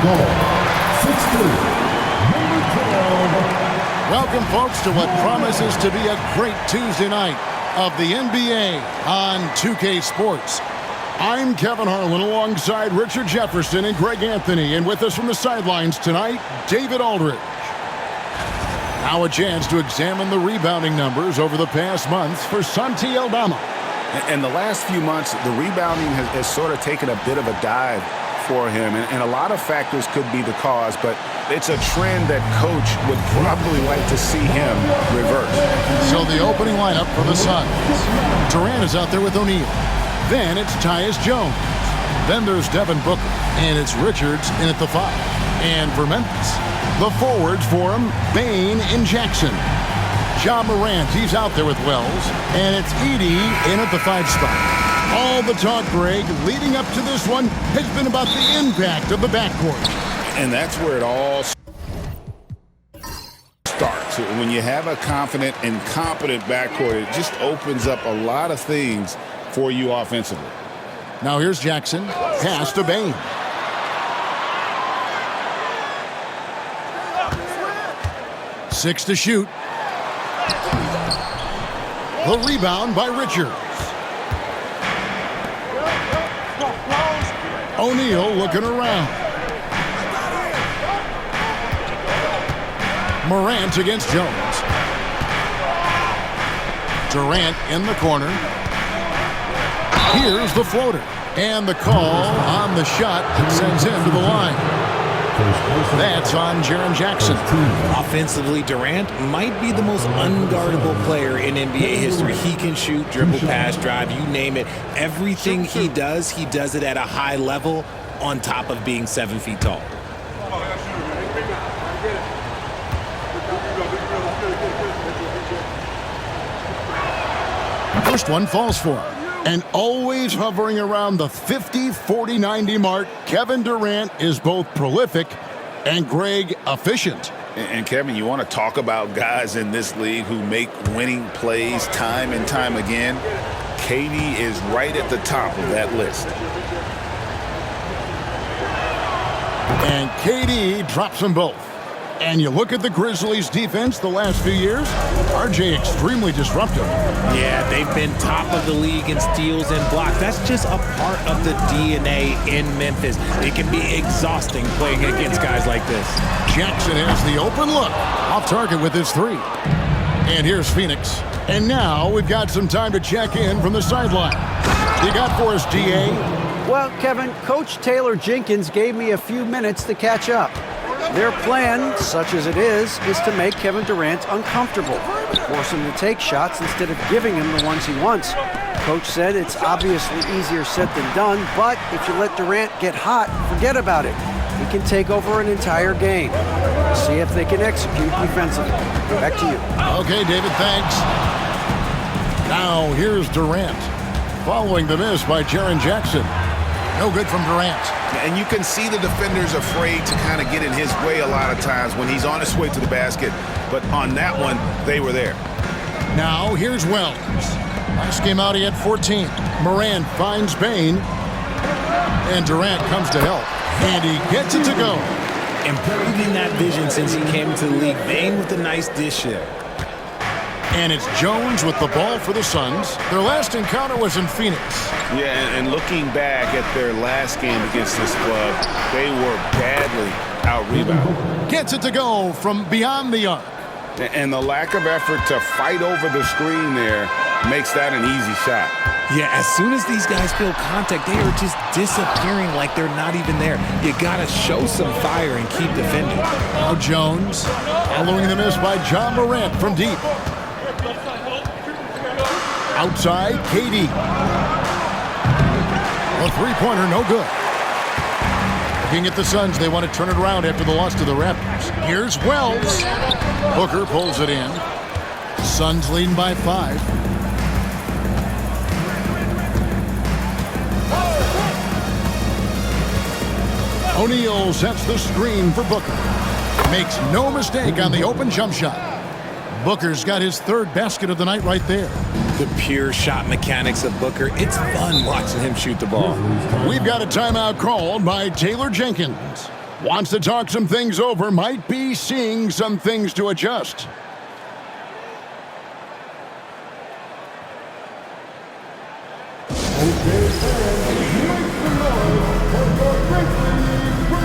Goal, 6'3", number 12. Welcome, folks, to what promises to be a great Tuesday night of the NBA on 2K Sports. I'm Kevin Harlan alongside Richard Jefferson and Greg Anthony, and with us from the sidelines tonight, David Aldridge. Now a chance to examine the rebounding numbers over the past months for Santi Aldama. In the last few months, the rebounding has sort of taken a bit of a dive for him, and a lot of factors could be the cause, but it's a trend that coach would probably like to see him reverse. So the opening lineup for the Suns. Durant is out there with O'Neal. Then it's Tyus Jones. Then there's Devin Booker, and it's Richards in at the 5. And for Memphis, the forwards for him, Bane and Jackson. Ja Morant, he's out there with Wells, and it's Edey in at the 5 spot. All the talk, Greg, leading up to this one has been about the impact of the backcourt. And that's where it all starts. When you have a confident and competent backcourt, it just opens up a lot of things for you offensively. Now here's Jackson, pass to Bane. Six to shoot. The rebound by Richards. O'Neal looking around. Morant against Jones. Durant in the corner. Here's the floater. And the call on the shot sends him to the line. That's on Jaren Jackson. Offensively, Durant might be the most unguardable player in NBA history. He can shoot, dribble, pass, drive, you name it. Everything he does it at a high level on top of being 7 feet tall. First one falls for him. And always hovering around the 50, 40, 90 mark, Kevin Durant is both prolific and, Greg, efficient. And Kevin, you want to talk about guys in this league who make winning plays time and time again? KD is right at the top of that list. And KD drops them both. And you look at the Grizzlies' defense the last few years, RJ extremely disruptive. Yeah, they've been top of the league in steals and blocks. That's just a part of the DNA in Memphis. It can be exhausting playing against guys like this. Jackson has the open look. Off target with his 3. And here's Phoenix. And now we've got some time to check in from the sideline. You got for us, DA? Well, Kevin, Coach Taylor Jenkins gave me a few minutes to catch up. Their plan, such as it is to make Kevin Durant uncomfortable, force him to take shots instead of giving him the ones he wants. Coach said it's obviously easier said than done, but if you let Durant get hot, forget about it. He can take over an entire game. See if they can execute defensively. Back to you. Okay, David, thanks. Now here's Durant, following the miss by Jaren Jackson. No good from Durant. And you can see the defenders afraid to kind of get in his way a lot of times when he's on his way to the basket. But on that one, they were there. Now here's Wells. Last game out, he had 14. Morant finds Bane. And Durant comes to help. And he gets it to go. Improving that vision since he came into the league. Bane with a nice dish there. And it's Jones with the ball for the Suns. Their last encounter was in Phoenix. Yeah, and looking back at their last game against this club, they were badly out-rebounded. Gets it to go from beyond the arc. And the lack of effort to fight over the screen there makes that an easy shot. Yeah, as soon as these guys feel contact, they are just disappearing like they're not even there. You got to show some fire and keep defending. Now Jones, following the miss by Ja Morant from deep. Outside, KD. A three-pointer, no good. Looking at the Suns, they want to turn it around after the loss to the Raptors. Here's Wells. Booker pulls it in. Suns leading by 5. O'Neal sets the screen for Booker. Makes no mistake on the open jump shot. Booker's got his 3rd basket of the night right there. The pure shot mechanics of Booker. It's fun watching him shoot the ball. We've got a timeout called by Taylor Jenkins. Wants to talk some things over, might be seeing some things to adjust. Okay, fans, make some noise for your Grizzlies Grizzlies.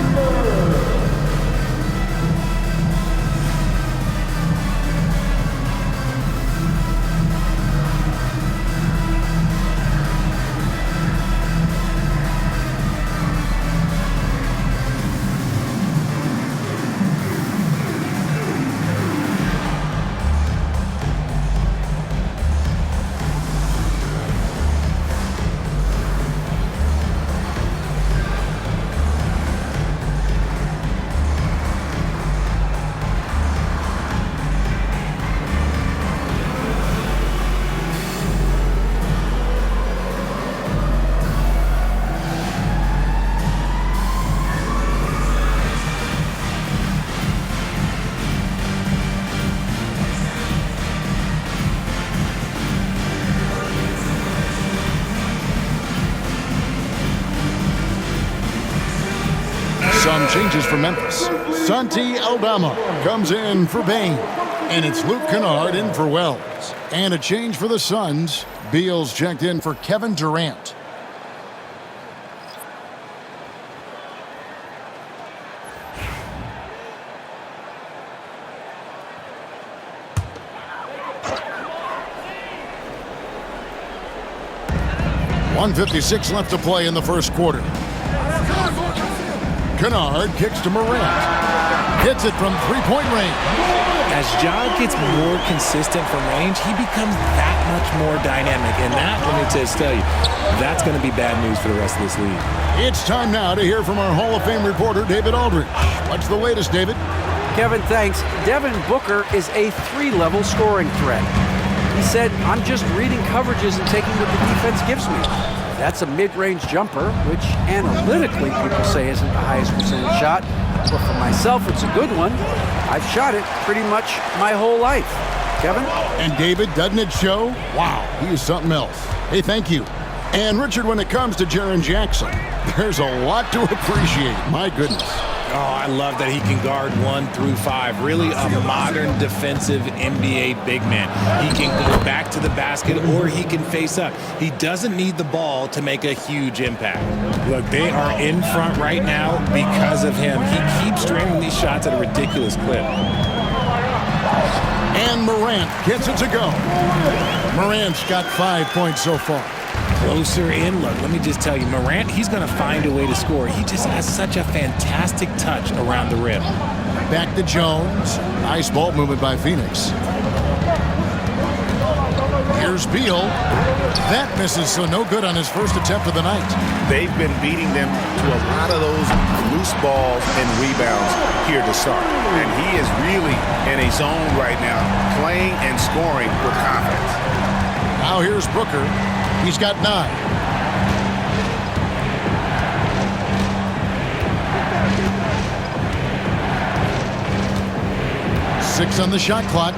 Some changes for Memphis. Santi Aldama comes in for Bain. And it's Luke Kennard in for Wells. And a change for the Suns. Beal's checked in for Kevin Durant. .156 left to play in the first quarter. Kennard kicks to Morant. Hits it from three-point range. As Ja gets more consistent from range, he becomes that much more dynamic. And that, let me just tell you, that's going to be bad news for the rest of this league. It's time now to hear from our Hall of Fame reporter, David Aldridge. What's the latest, David? Kevin, thanks. Devin Booker is a 3-level scoring threat. He said, "I'm just reading coverages and taking what the defense gives me." That's a mid-range jumper, which analytically people say isn't the highest percentage shot. But for myself, it's a good one. I've shot it pretty much my whole life. Kevin? And David, doesn't it show? Wow, he is something else. Hey, thank you. And Richard, when it comes to Jaren Jackson, there's a lot to appreciate. My goodness. Oh, I love that he can guard 1 through 5. Really a modern defensive NBA big man. He can go back to the basket or he can face up. He doesn't need the ball to make a huge impact. Look, they are in front right now because of him. He keeps draining these shots at a ridiculous clip. And Morant gets it to go. Morant's got 5 points so far. Closer in. Look, let me just tell you, Morant, he's going to find a way to score. He just has such a fantastic touch around the rim. Back to Jones. Nice ball movement by Phoenix. Here's Beal. That misses, so no good on his first attempt of the night. They've been beating them to a lot of those loose balls and rebounds here to start. And he is really in a zone right now, playing and scoring with confidence. Now here's Booker. He's got 9. Six on the shot clock.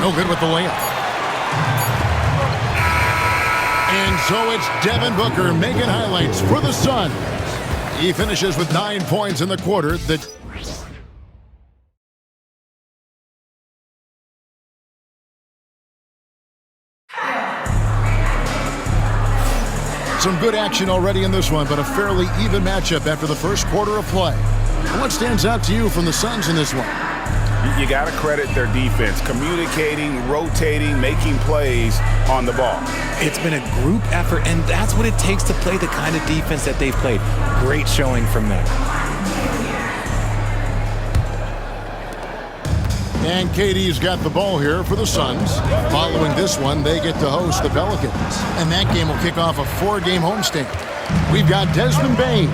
No good with the layup. And so it's Devin Booker making highlights for the Suns. He finishes with 9 points in the quarter. Some good action already in this one, but a fairly even matchup after the first quarter of play. What stands out to you from the Suns in this one? You got to credit their defense, communicating, rotating, making plays on the ball. It's been a group effort, and that's what it takes to play the kind of defense that they've played. Great showing from them. And KD's got the ball here for the Suns. Following this one, they get to host the Pelicans. And that game will kick off a 4-game homestand. We've got Desmond Bain.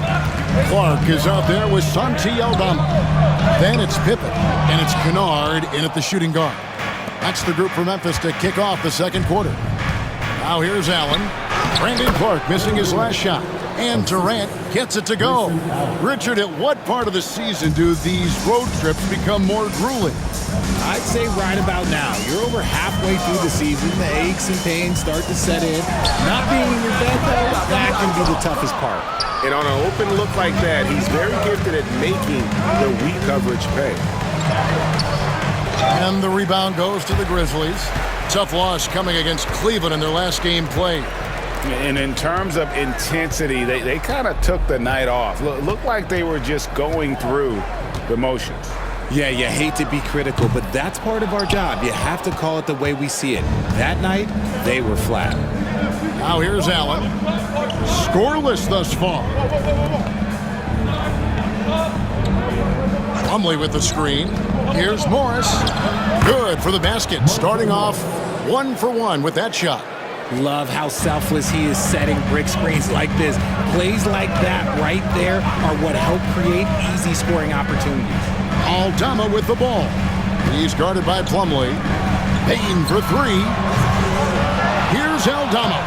Clark is out there with Santi Aldama. Then it's Pippen, and it's Kennard in at the shooting guard. That's the group for Memphis to kick off the second quarter. Now here's Allen. Brandon Clark missing his last shot. And Durant gets it to go. Richard, at what part of the season do these road trips become more grueling? I'd say right about now. You're over halfway through the season. The aches and pains start to set in. Not being in your bed, though, be the toughest part. And on an open look like that, he's very gifted at making the weak coverage pay. And the rebound goes to the Grizzlies. Tough loss coming against Cleveland in their last game played. And in terms of intensity, they kind of took the night off. Looked like they were just going through the motions. Yeah, you hate to be critical, but that's part of our job. You have to call it the way we see it. That night, they were flat. Now here's Allen. Scoreless thus far. Plumlee with the screen. Here's Morris. Good for the basket. Starting off 1 for 1 with that shot. Love how selfless he is setting brick screens like this. Plays like that right there are what help create easy scoring opportunities. Aldama with the ball. He's guarded by Plumlee. Payne for 3. Here's Aldama.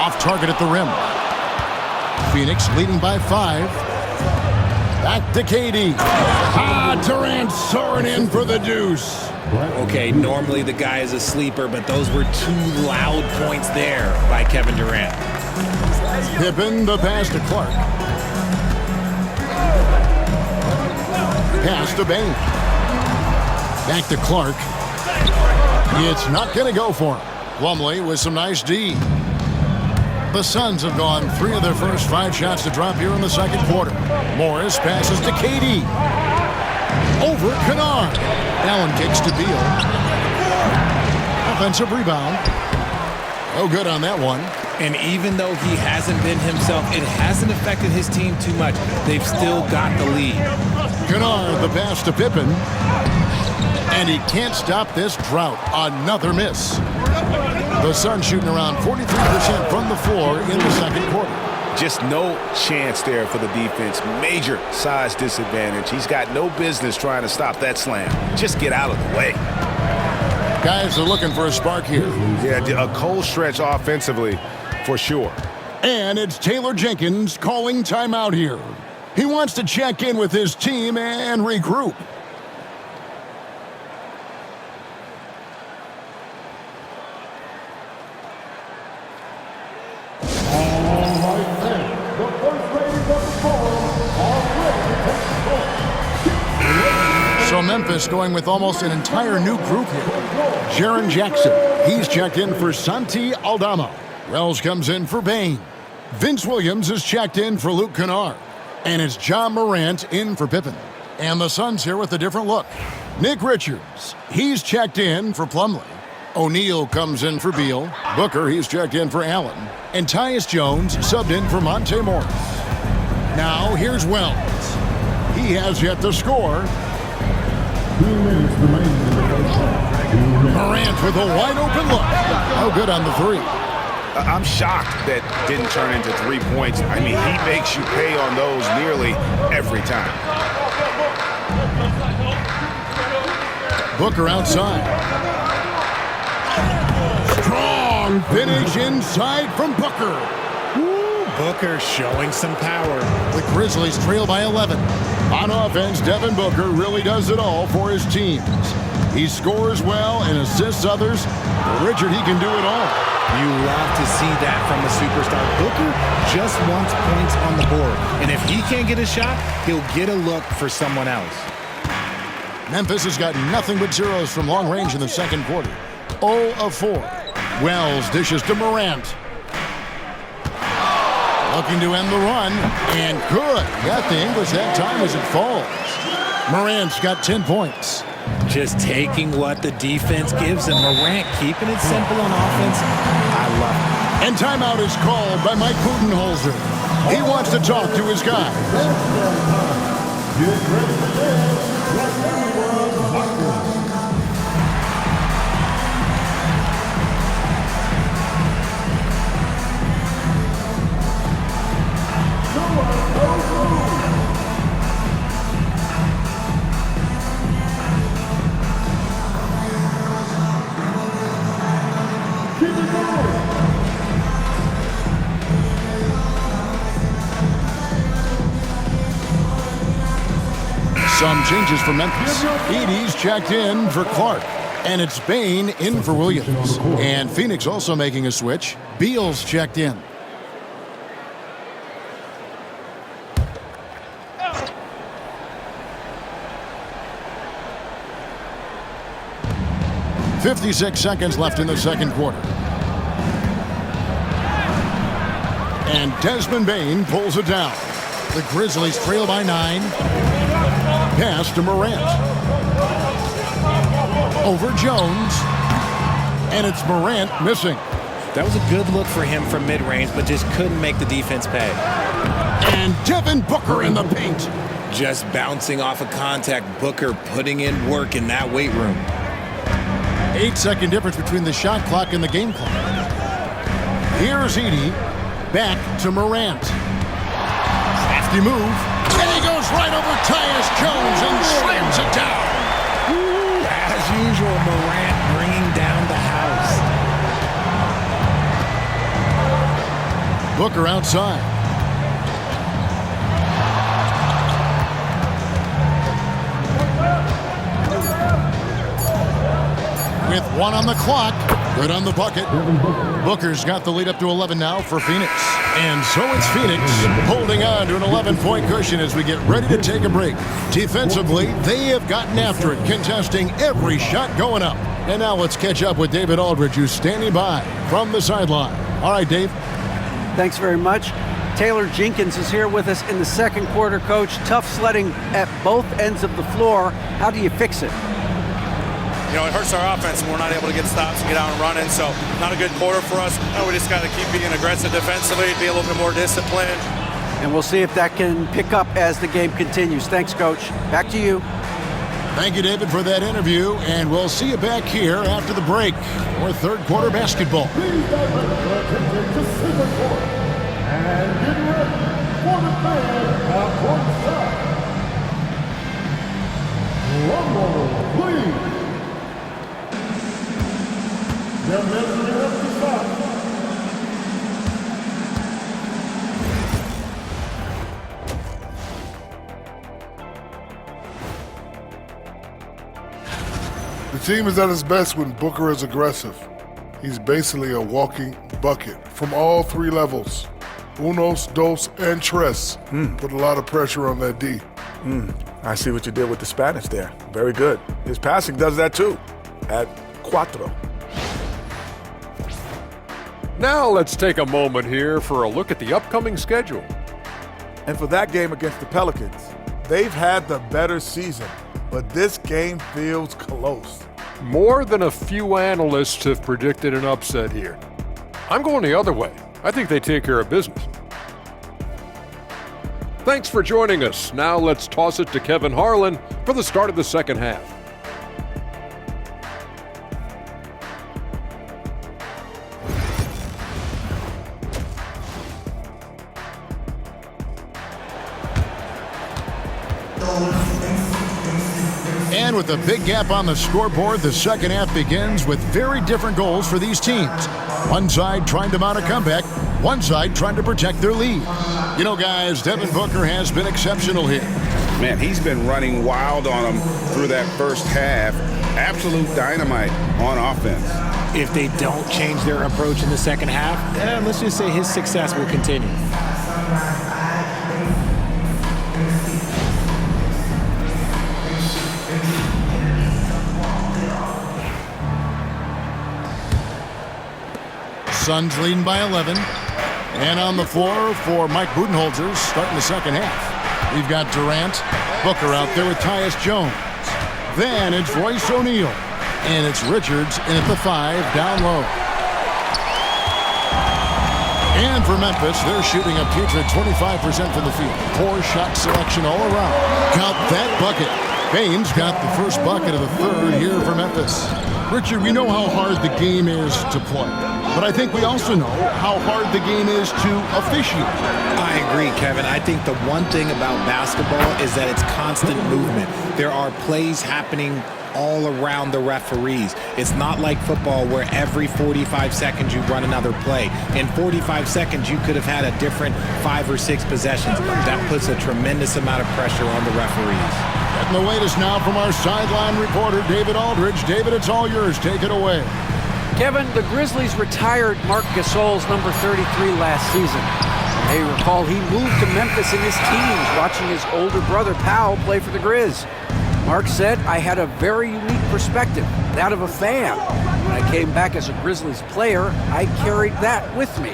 Off target at the rim. Phoenix leading by 5. Back to KD. Durant soaring in for the deuce. Okay, normally the guy is a sleeper, but those were 2 loud points there by Kevin Durant. Pippen, the pass to Clark. Pass to Bain. Back to Clark. It's not going to go for him. Plumlee with some nice D. The Suns have gone 3 of their first 5 shots to drop here in the second quarter. Morris passes to KD. Over Kennard. Allen kicks to Beal. Offensive rebound. No good on that one. And even though he hasn't been himself, it hasn't affected his team too much. They've still got the lead. Kennard, the pass to Pippen. And he can't stop this drought. Another miss. The Suns shooting around 43% from the floor in the second quarter. Just no chance there for the defense. Major size disadvantage. He's got no business trying to stop that slam. Just get out of the way. Guys are looking for a spark here. Yeah, a cold stretch offensively for sure. And it's Taylor Jenkins calling timeout here. He wants to check in with his team and regroup. So Memphis going with almost an entire new group here. Jaren Jackson, he's checked in for Santi Aldama. Wells comes in for Bain. Vince Williams is checked in for Luke Kennard. And it's John Morant in for Pippen. And the Suns here with a different look. Nick Richards, he's checked in for Plumlee. O'Neal comes in for Beal. Booker, he's checked in for Allen. And Tyus Jones subbed in for Monte Morris. Now here's Wells. He has yet to score. 2 minutes remaining in the first half. Morant with a wide open look. No good on the 3. I'm shocked that didn't turn into 3 points. I mean, he makes you pay on those nearly every time. Booker outside. Strong finish inside from Booker. Booker showing some power. The Grizzlies trail by 11. On offense, Devin Booker really does it all for his teams. He scores well and assists others. Richard, he can do it all. You love to see that from a superstar. Booker just wants points on the board. And if he can't get a shot, he'll get a look for someone else. Memphis has got nothing but zeros from long range in the second quarter. 0 of 4. Wells dishes to Morant. Looking to end the run, and good. Got the English that time as it falls. Morant's got 10 points. Just taking what the defense gives him. Morant keeping it simple on offense. I love it. And timeout is called by Mike Budenholzer. He wants to talk to his guys. Get ready to dance. Let everyone rock it. Some changes for Memphis. Edey's checked in for Clark. And it's Bain in for Williams. And Phoenix also making a switch. Beal's checked in. 56 seconds left in the second quarter. And Desmond Bain pulls it down. The Grizzlies trail by 9. Pass to Morant. Over Jones. And it's Morant missing. That was a good look for him from mid-range, but just couldn't make the defense pay. And Devin Booker in the paint. Just bouncing off of contact. Booker putting in work in that weight room. 8-second difference between the shot clock and the game clock. Here's Edey. Back to Morant. Crafty move. And he goes right over Tyus Jones and slams it down. As usual, Morant bringing down the house. Booker outside. With 1 on the clock, good on the bucket. Booker's got the lead up to 11 now for Phoenix. And so it's Phoenix holding on to an 11-point cushion as we get ready to take a break. Defensively, they have gotten after it, contesting every shot going up. And now let's catch up with David Aldridge, who's standing by from the sideline. All right, Dave. Thanks very much. Taylor Jenkins is here with us in the second quarter, Coach. Tough sledding at both ends of the floor. How do you fix it? You know, it hurts our offense when we're not able to get stops and get out and running. So not a good quarter for us. We just got to keep being aggressive defensively, be a little bit more disciplined. And we'll see if that can pick up as the game continues. Thanks, Coach. Back to you. Thank you, David, for that interview. And we'll see you back here after the break for third quarter basketball. Please divert your attention to center court. And get ready for the fans at courtside. Rumble, please. They're measuring up the shot. The team is at its best when Booker is aggressive. He's basically a walking bucket from all 3 levels. Unos, dos, and tres. Put a lot of pressure on that D. I see what you did with the Spanish there. Very good. His passing does that too. At cuatro. Now let's take a moment here for a look at the upcoming schedule. And for that game against the Pelicans, they've had the better season, but this game feels close. More than a few analysts have predicted an upset here. I'm going the other way. I think they take care of business. Thanks for joining us. Now let's toss it to Kevin Harlan for the start of the second half. And with a big gap on the scoreboard, the second half begins with very different goals for these teams. One side trying to mount a comeback, one side trying to protect their lead. You know, guys, Devin Booker has been exceptional here. Man, he's been running wild on them through that first half. Absolute dynamite on offense. If they don't change their approach in the second half, let's just say his success will continue. Suns leading by 11. And on the floor for Mike Budenholzer starting the second half. We've got Durant, Booker out there with Tyus Jones. Then it's Royce O'Neal. And it's Richards in at the 5 down low. And for Memphis, they're shooting a putrid 25% from the field. Poor shot selection all around. Count that bucket. Bain's got the first bucket of the third here for Memphis. Richard, we know how hard the game is to play, but I think we also know how hard the game is to officiate. I agree, Kevin. I think the one thing about basketball is that it's constant movement. There are plays happening all around the referees. It's not like football where every 45 seconds you run another play. In 45 seconds, you could have had a different 5 or 6 possessions. That puts a tremendous amount of pressure on the referees. Getting the latest now from our sideline reporter, David Aldridge. David, it's all yours. Take it away. Kevin, the Grizzlies retired Marc Gasol's number 33 last season. You may recall he moved to Memphis in his teens, watching his older brother Powell play for the Grizz. Mark said, "I had a very unique perspective. that of a fan. When I came back as a Grizzlies player, I carried that with me.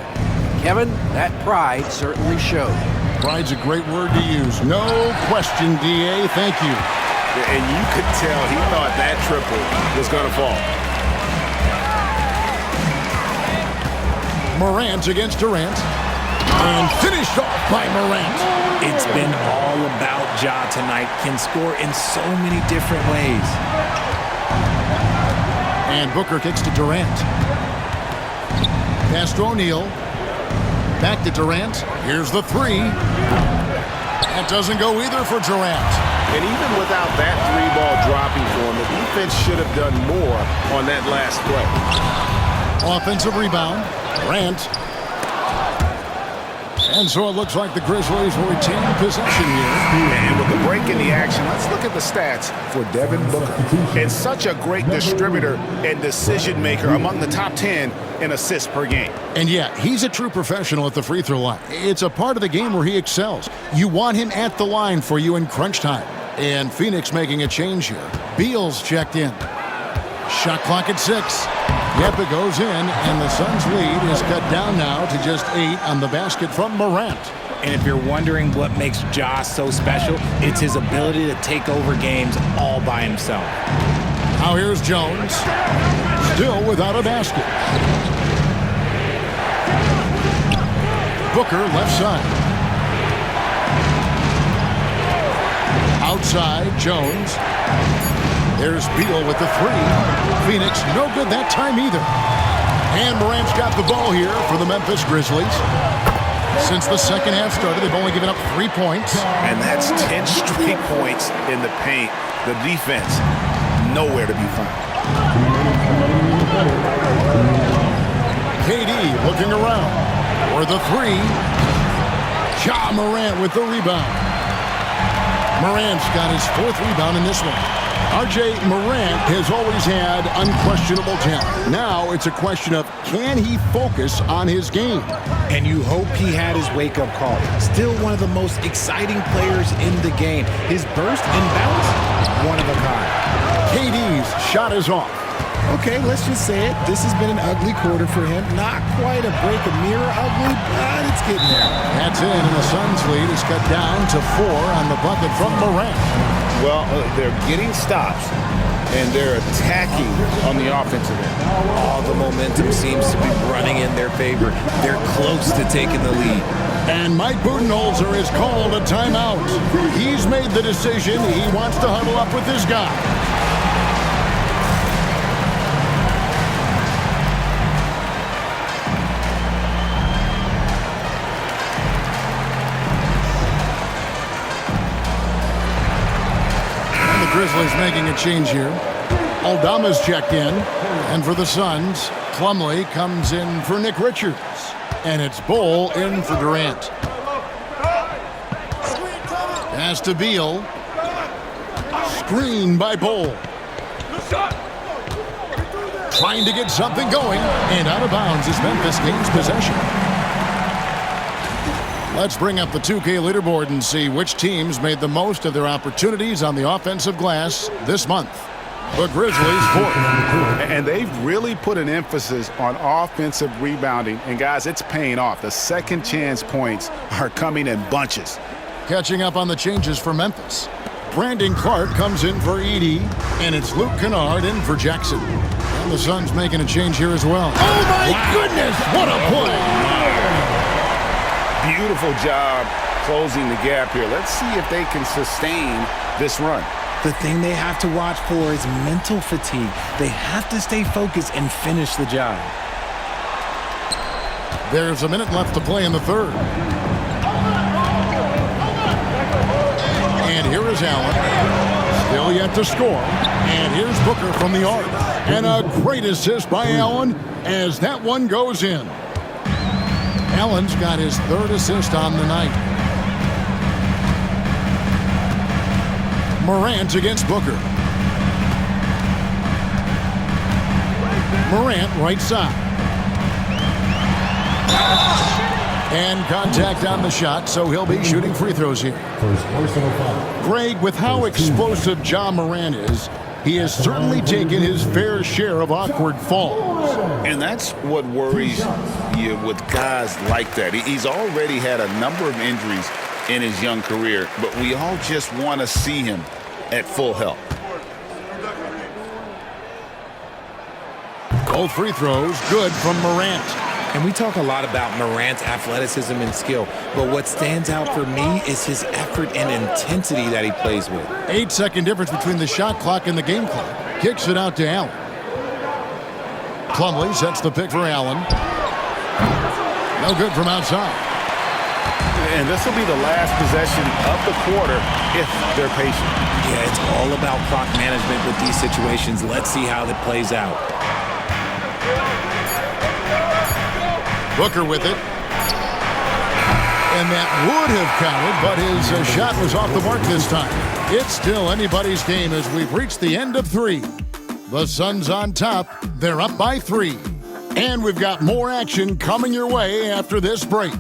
Kevin, that pride certainly showed. Pride's a great word to use. No question, D.A. Thank you. And you could tell he thought that triple was going to fall. Morant against Durant. And finished off by Morant. It's been all about Ja tonight. Can score in so many different ways. And Booker kicks to Durant. Pass to O'Neal. Back to Durant. Here's the three. That doesn't go either for Durant. And even without that three ball dropping for him, the defense should have done more on that last play. Offensive rebound. Durant. And so it looks like the Grizzlies will retain possession here. And with the break in the action, let's look at the stats for Devin Booker. And such a great distributor and decision maker, among the top 10 in assists per game. And yeah, he's a true professional at the free throw line. It's a part of the game where he excels. You want him at the line for you in crunch time. And Phoenix making a change here. Beal's checked in. Shot clock at 6. Yep, it goes in, and the Suns' lead is cut down now to just 8 on the basket from Morant. And if you're wondering what makes Ja so special, it's his ability to take over games all by himself. Now here's Jones, still without a basket. Booker left side. Outside, Jones. There's Beal with the three. Phoenix, no good that time either. And Morant's got the ball here for the Memphis Grizzlies. Since the second half started, they've only given up 3 points. And that's 10 straight points in the paint. The defense, nowhere to be found. KD looking around for the three. Ja Morant with the rebound. Morant's got his 4th rebound in this one. R.J. Morant has always had unquestionable talent. Now it's a question of, can he focus on his game? And you hope he had his wake-up call. Still one of the most exciting players in the game. His burst and bounce, one of a kind. KD's shot is off. Okay, let's just say it. This has been an ugly quarter for him. Not quite a break a mirror ugly, but it's getting there. That's in, and the Suns' lead is cut down to 4 on the bucket from Morant. Well, they're getting stops, and they're attacking on the offensive end. All the momentum seems to be running in their favor. They're close to taking the lead. And Mike Budenholzer has called a timeout. He's made the decision. He wants to huddle up with this guy. Grizzlies making a change here. Aldama's checked in. And for the Suns, Plumlee comes in for Nick Richards. And it's Bull in for Durant. Pass to Beal. Screen by Bull. Trying to get something going. And out of bounds as Memphis gains possession. Let's bring up the 2K leaderboard and see which teams made the most of their opportunities on the offensive glass this month. The Grizzlies 4th. And they've really put an emphasis on offensive rebounding. And guys, it's paying off. The second chance points are coming in bunches. Catching up on the changes for Memphis. Brandon Clark comes in for Edey, and it's Luke Kennard in for Jackson. And the Suns making a change here as well. Oh my goodness, what a play! Beautiful job closing the gap here. Let's see if they can sustain this run. The thing they have to watch for is mental fatigue. They have to stay focused and finish the job. There's a minute left to play in the third. And here is Allen. Still yet to score. And here's Booker from the arc. And a great assist by Allen as that one goes in. Allen's got his 3rd assist on the night. Morant against Booker. Morant right side. And contact on the shot, so he'll be shooting free throws here. Greg, with how explosive Ja Morant is, he has certainly taken his fair share of awkward falls. And that's what worries you with guys like that. He's already had a number of injuries in his young career, but we all just want to see him at full health. Both free throws good from Morant. And we talk a lot about Morant's athleticism and skill, but what stands out for me is his effort and intensity that he plays with. 8-second difference between the shot clock and the game clock. Kicks it out to Allen. Plumlee sets the pick for Allen. No good from outside. And this will be the last possession of the quarter if they're patient. Yeah, it's all about clock management with these situations. Let's see how that plays out. Booker with it. And that would have counted, but his shot was off the mark this time. It's still anybody's game as we've reached the end of 3. The Suns on top. They're up by 3. And we've got more action coming your way after this break.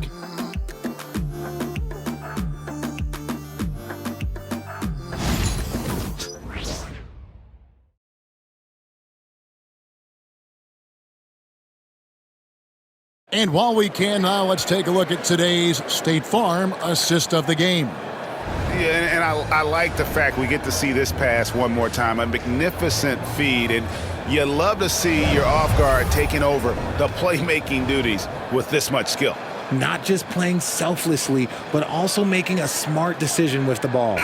And while we can now, let's take a look at today's State Farm assist of the game. Yeah, and I like the fact we get to see this pass one more time. A magnificent feed, and you love to see your off guard taking over the playmaking duties with this much skill. Not just playing selflessly, but also making a smart decision with the ball.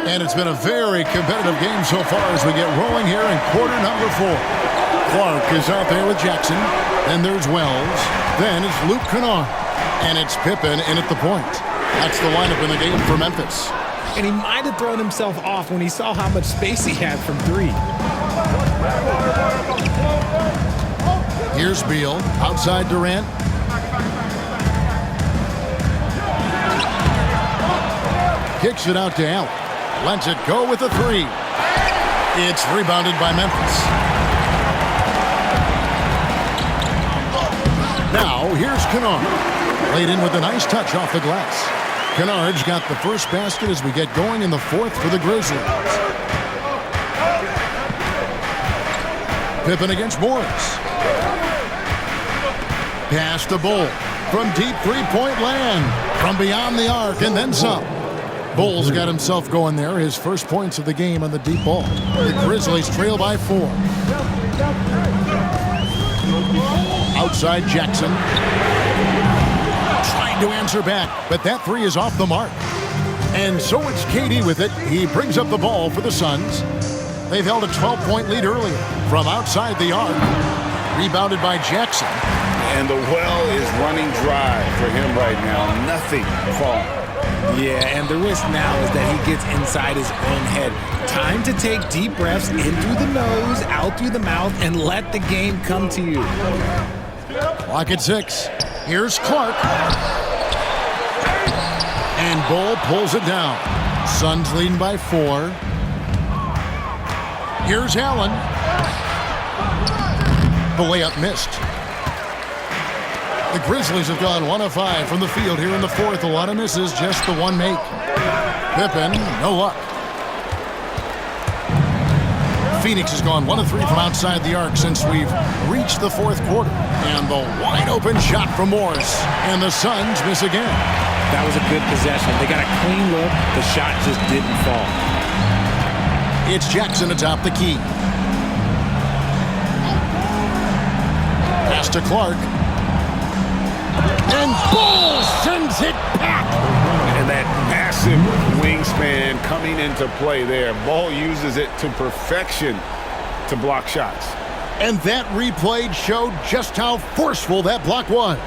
And it's been a very competitive game so far as we get rolling here in quarter number 4. Clark is out there with Jackson. Then there's Wells. Then it's Luke Kennard. And it's Pippen in at the point. That's the lineup in the game for Memphis. And he might have thrown himself off when he saw how much space he had from 3. Here's Beal. Outside Durant. Kicks it out to Allen. Lets it go with a 3. It's rebounded by Memphis. Now, here's Kennard. Laid in with a nice touch off the glass. Kennard's got the first basket as we get going in the 4th for the Grizzlies. Pippen against Morris. Pass to Bull. From deep three-point land. From beyond the arc and then some. Bull's got himself going there. His first points of the game on the deep ball. The Grizzlies trail by 4. Outside Jackson. Trying to answer back, but that 3 is off the mark. And so it's KD with it. He brings up the ball for the Suns. They've held a 12-point lead earlier from outside the arc. Rebounded by Jackson. And the well is running dry for him right now. Nothing falling. Yeah, and the risk now is that he gets inside his own head. Time to take deep breaths in through the nose, out through the mouth, and let the game come to you. Clock at 6. Here's Clark. And Bull pulls it down. Suns leading by 4. Here's Allen. The layup missed. The Grizzlies have gone 1 of 5 from the field here in the 4th. A lot of misses, just the 1 make. Pippen, no luck. Phoenix has gone 1 of 3 from outside the arc since we've reached the 4th quarter. And the wide open shot from Morris. And the Suns miss again. That was a good possession. They got a clean look. The shot just didn't fall. It's Jackson atop the key. Pass to Clark. And Bull sends it back. And that massive wingspan coming into play there. Ball uses it to perfection to block shots. And that replay showed just how forceful that block was.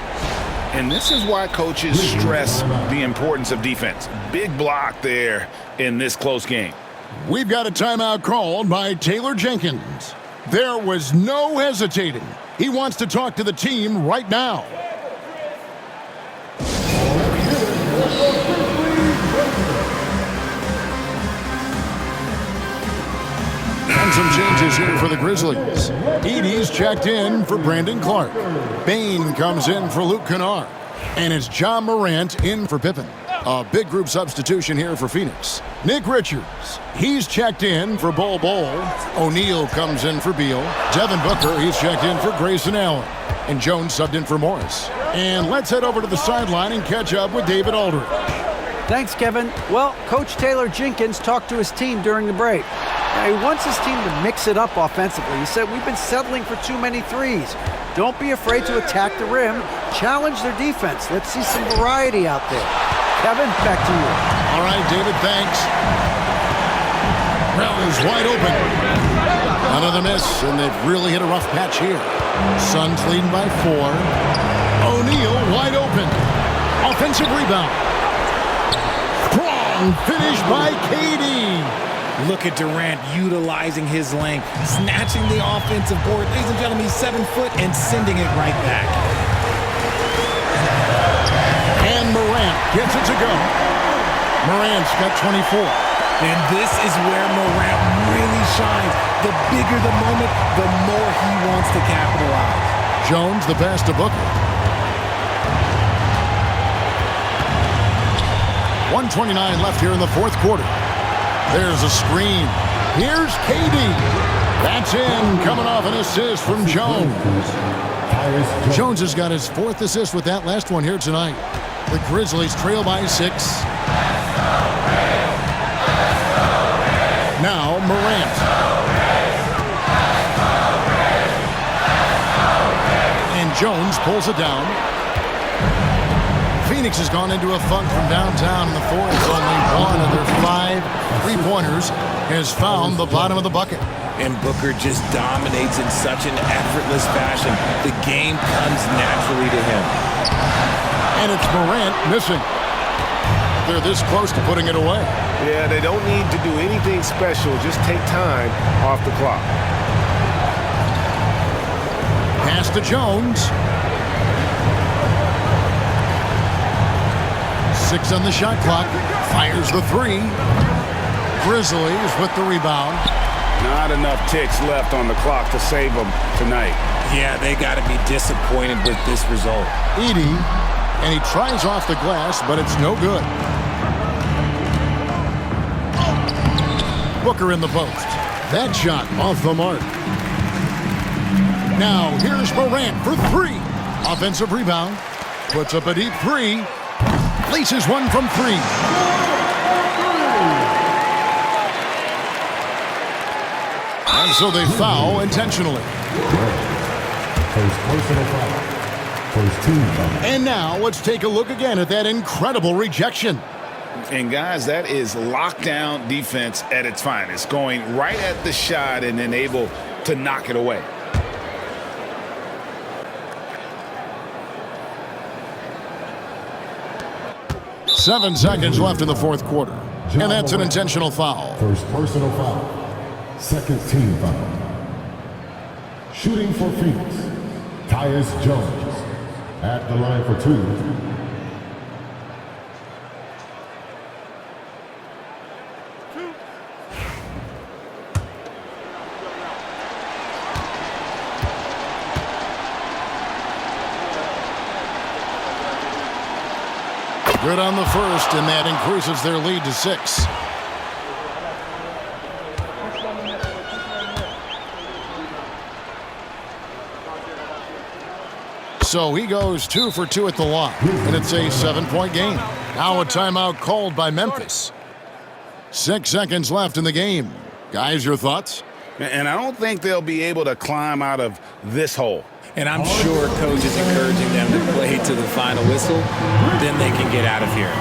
And this is why coaches stress the importance of defense. Big block there in this close game. We've got a timeout called by Taylor Jenkins. There was no hesitating. He wants to talk to the team right now. And some changes here for the Grizzlies. Edey's checked in for Brandon Clark. Bain comes in for Luke Kennard. And it's John Morant in for Pippen. A big group substitution here for Phoenix. Nick Richards, he's checked in for Bol Bol. O'Neal comes in for Beal. Devin Booker, he's checked in for Grayson Allen. And Jones subbed in for Morris. And let's head over to the sideline and catch up with David Aldridge. Thanks, Kevin. Well, Coach Taylor Jenkins talked to his team during the break. Now, he wants his team to mix it up offensively. He said, we've been settling for too many threes. Don't be afraid to attack the rim. Challenge their defense. Let's see some variety out there. Kevin, back to you. All right, David, thanks. Rell's wide open. Another miss, and they've really hit a rough patch here. Suns leading by 4. O'Neal wide open. Offensive rebound. Strong finish by KD. Look at Durant utilizing his length, snatching the offensive board. Ladies and gentlemen, he's 7 foot and sending it right back. And Morant gets it to go. Morant's got 24. And this is where Morant really shines. The bigger the moment, the more he wants to capitalize. Jones, the pass to Booker. 1:29 left here in the fourth quarter. There's a screen. Here's KD. That's in, coming off an assist from Jones. Jones has got his 4th assist with that last one here tonight. The Grizzlies trail by 6. Now Morant. And Jones pulls it down. Phoenix has gone into a funk from downtown in the fourth. Only one of their 5 3-pointers has found the bottom of the bucket. And Booker just dominates in such an effortless fashion. The game comes naturally to him. And it's Morant missing. They're this close to putting it away. Yeah, they don't need to do anything special. Just take time off the clock. Pass to Jones. 6 on the shot clock. Fires the 3. Grizzlies with the rebound. Not enough ticks left on the clock to save them tonight. Yeah, they got to be disappointed with this result. Edey, and he tries off the glass, but it's no good. Booker in the post. That shot off the mark. Now here's Morant for 3. Offensive rebound. Puts up a deep 3. Places one from 3. And so they foul intentionally. First personal foul. First team foul. And now let's take a look again at that incredible rejection. And guys, that is lockdown defense at its finest. Going right at the shot and then able to knock it away. Seven seconds left in the fourth quarter. And that's an intentional foul. First personal foul. Second team foul. Shooting for Phoenix, Tyus Jones. At the line for 2. Good on the first, and that increases their lead to 6. So he goes 2 for 2 at the line, and it's a 7-point game. Now a timeout called by Memphis. 6 seconds left in the game. Guys, your thoughts? And I don't think they'll be able to climb out of this hole. And I'm sure coach is encouraging them to play to the final whistle. Then they can get out of here.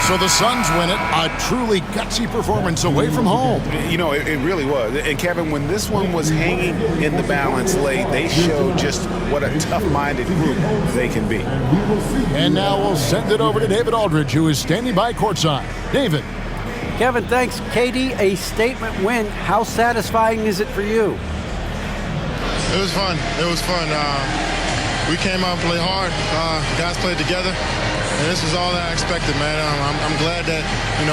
So the Suns win it. A truly gutsy performance away from home. You know, it really was. And Kevin, when this one was hanging in the balance late, they showed just what a tough-minded group they can be. And now we'll send it over to David Aldridge, who is standing by courtside. David. Kevin, thanks. KD, a statement win. How satisfying is it for you? It was fun. It was fun. We came out and played hard. Guys played together. And this was all that I expected, man. I'm glad that,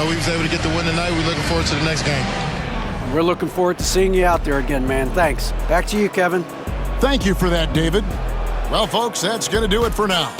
we was able to get the win tonight. We're looking forward to the next game. We're looking forward to seeing you out there again, man. Thanks. Back to you, Kevin. Thank you for that, David. Well, folks, that's going to do it for now.